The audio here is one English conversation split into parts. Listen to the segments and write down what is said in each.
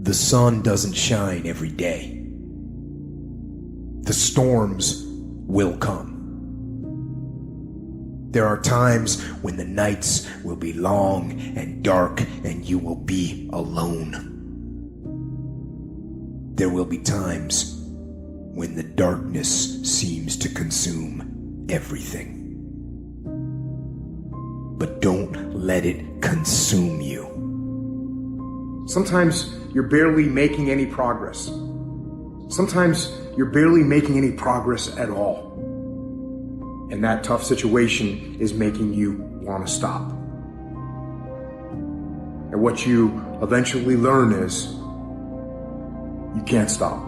The sun doesn't shine every day. The storms will come. There are times when the nights will be long and dark and you will be alone. There will be times when the darkness seems to consume everything. But don't let it consume you. Sometimes you're barely making any progress. Sometimes you're barely making any progress at all. And that tough situation is making you want to stop. And what you eventually learn is you can't stop.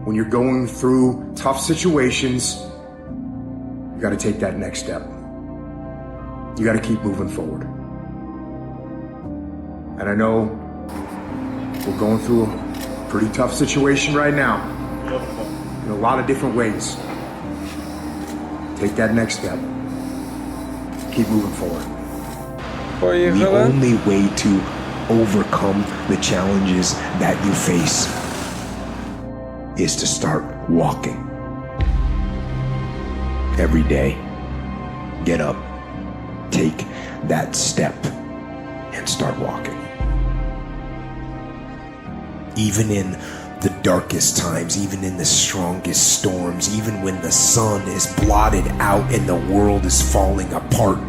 When you're going through tough situations, you got to take that next step. You got to keep moving forward. And I know we're going through a pretty tough situation right now in a lot of different ways. Take that next step. Keep moving forward. The only way to overcome the challenges that you face is to start walking. Every day, get up, take that step, and start walking. Even in the darkest times, even in the strongest storms, even when the sun is blotted out and the world is falling apart,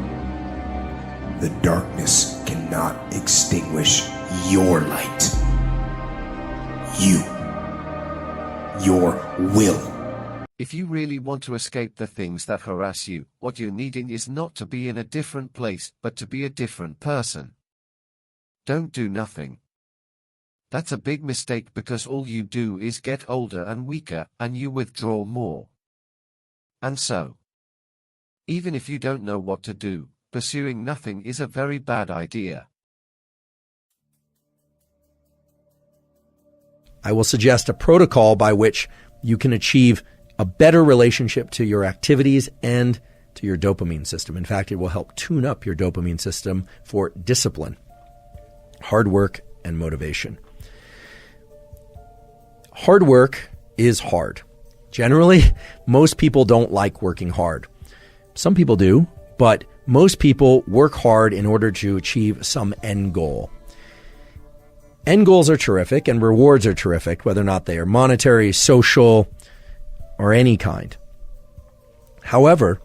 the darkness cannot extinguish your light. Your will. If you really want to escape the things that harass you, what you're needing is not to be in a different place, but to be a different person. Don't do nothing. That's a big mistake because all you do is get older and weaker, and you withdraw more. And so, even if you don't know what to do, pursuing nothing is a very bad idea. I will suggest a protocol by which you can achieve a better relationship to your activities and to your dopamine system. In fact, it will help tune up your dopamine system for discipline, hard work, and motivation. Hard work is hard. Generally, most people don't like working hard. Some people do, but most people work hard in order to achieve some end goal. End goals are terrific and rewards are terrific, whether or not they are monetary, social, or any kind. However,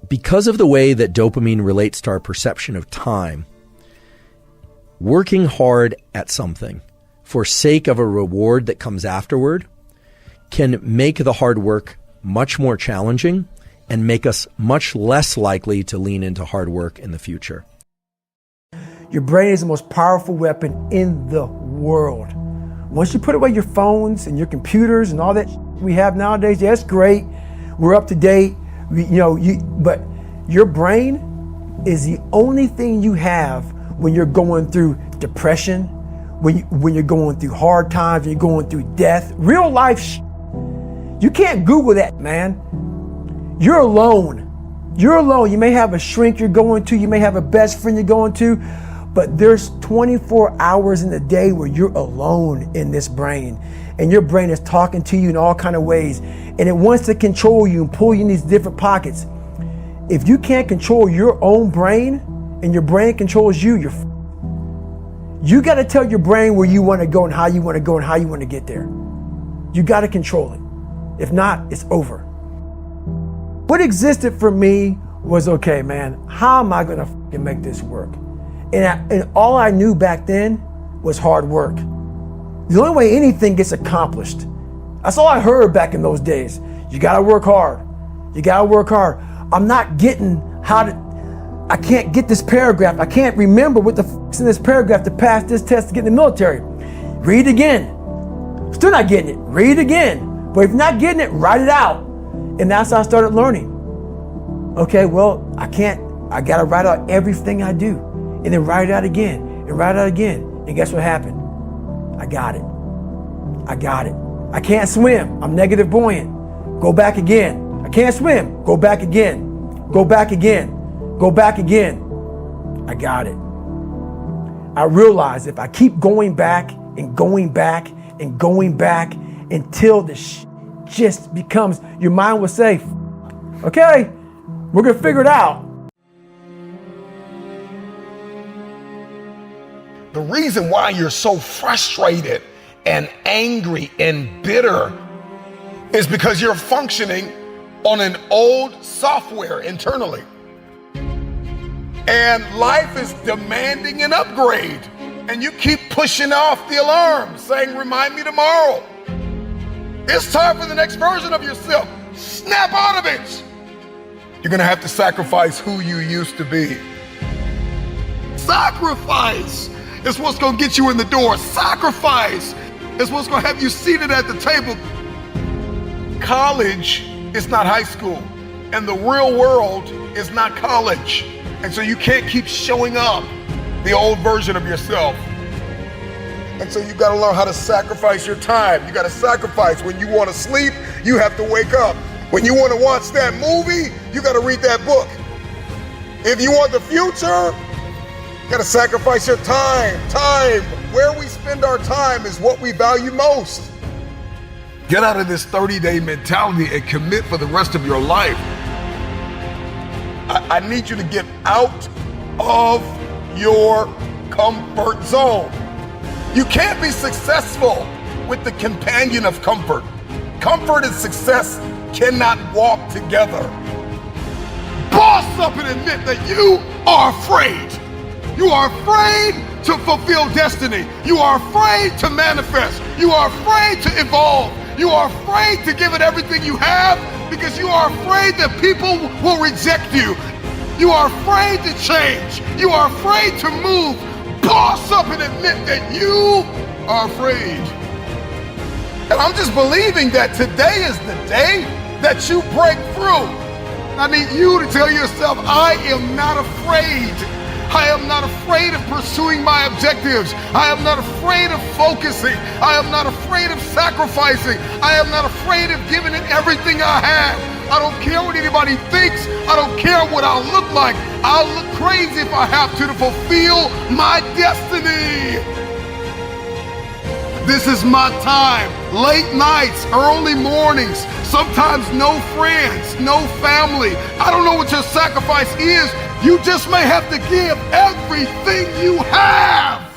because of the way that dopamine relates to our perception of time, working hard at something for sake of a reward that comes afterward can make the hard work much more challenging and make us much less likely to lean into hard work in the future. Your brain is the most powerful weapon in the world. Once you put away your phones and your computers and all that we have nowadays, yeah, it's great. We're up to date. But your brain is the only thing you have when you're going through depression, when you're going through hard times, when you're going through death, real life. You can't Google that, man. You're alone. You're alone. You may have a shrink you're going to, you may have a best friend you're going to, but there's 24 hours in the day where you're alone in this brain, and your brain is talking to you in all kind of ways, and it wants to control you and pull you in these different pockets. If you can't control your own brain and your brain controls you, you got to tell your brain where you want to go and how you want to go and how you want to get there. You got to control it. If not, it's over. What existed for me was, okay, man, how am I going to make this work? And all I knew back then was hard work. The only way anything gets accomplished. That's all I heard back in those days. You got to work hard. You got to work hard. I'm not getting I can't get this paragraph. I can't remember what the is in this paragraph to pass this test to get in the military. Read it again. Still not getting it. Read it again. But if you're not getting it, write it out. And that's how I started learning. Okay, well, I got to write out everything I do. And then write it out again. And write it out again. And guess what happened? I got it. I can't swim. I'm negative buoyant. Go back again. I can't swim. Go back again. Go back again. Go back again. I got it. I realized if I keep going back and going back and going back until the just becomes, your mind will say, okay, we're gonna figure it out. The reason why you're so frustrated and angry and bitter is because you're functioning on an old software internally. And life is demanding an upgrade. And you keep pushing off the alarm, saying, remind me tomorrow. It's time for the next version of yourself. Snap out of it. You're gonna have to sacrifice who you used to be. Sacrifice is what's gonna get you in the door. Sacrifice is what's gonna have you seated at the table. College is not high school, and the real world is not college. And so you can't keep showing up the old version of yourself. And so you gotta learn how to sacrifice your time. You gotta sacrifice. When you wanna sleep, you have to wake up. When you wanna watch that movie, you gotta read that book. If you want the future, you gotta sacrifice your time. Time, where we spend our time is what we value most. Get out of this 30-day mentality and commit for the rest of your life. I need you to get out of your comfort zone. You can't be successful with the companion of comfort. Comfort and success cannot walk together. Boss up and admit that you are afraid. You are afraid to fulfill destiny. You are afraid to manifest. You are afraid to evolve. You are afraid to give it everything you have because you are afraid that people will reject you. You are afraid to change. You are afraid to move. Boss up and admit that you are afraid. And I'm just believing that today is the day that you break through. I need you to tell yourself, I am not afraid. I am not afraid of pursuing my objectives. I am not afraid of focusing. I am not afraid of sacrificing. I am not afraid of giving it everything I have. I don't care what anybody thinks. I don't care what I'll look like. I'll look crazy if I have to fulfill my destiny. This is my time. Late nights, early mornings, sometimes no friends, no family. I don't know what your sacrifice is. You just may have to give everything you have.